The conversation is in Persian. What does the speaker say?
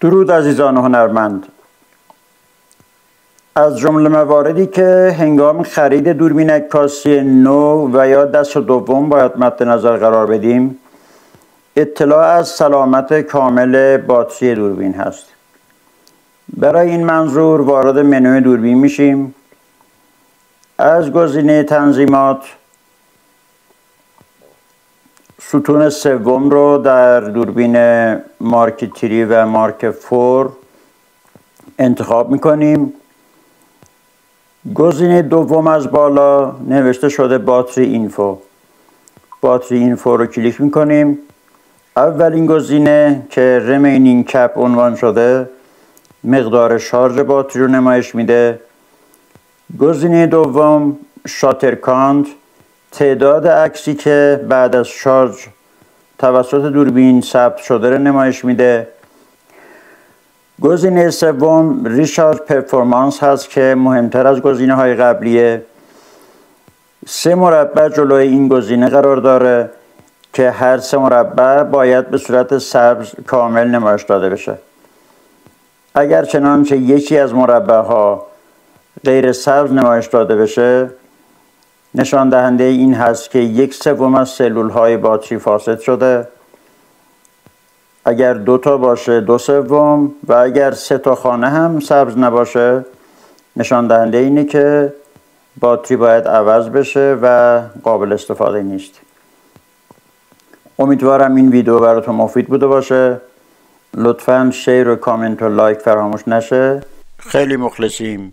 درود عزیزان هنرمند. از جمله مواردی که هنگام خرید دوربین عکاسی نو و یا دست دوم باید مد نظر قرار بدیم، اطلاع از سلامت کامل باتری دوربین هست. برای این منظور وارد منوی دوربین میشیم. از گزینه تنظیمات ستون سوم رو در دوربین مارک 3 و مارک 4 انتخاب میکنیم. گزینه دوم از بالا نوشته شده باتری اینفو. باتری اینفو رو کلیک میکنیم. اولین گزینه که ریمینینگ کپ عنوان شده مقدار شارژ باتری رو نمایش میده. گزینه دوم شاتر کانت، تعداد عکسی که بعد از شارژ توسط دوربین ثبت شده رو نمایش میده. گزینه سوم ریشارژ پرفورمنس هست که مهمتر از گزینه های قبلیه. 3 مربع جلوی این گزینه قرار داره که هر 3 مربع باید به صورت سبز کامل نمایش داده بشه. اگر چنانچه یکی از مربع ها غیر سبز نمایش داده بشه، نشان دهنده این هست که 1/3 از سلول های باتری فاسد شده. اگر 2 تا باشه 2/3 و اگر 3 تا خانه هم سبز نباشه، نشان دهنده اینه که باتری باید عوض بشه و قابل استفاده نیست. امیدوارم این ویدیو براتون مفید بوده باشه. لطفاً شیر و کامنت و لایک فراموش نشه. خیلی مخلصیم.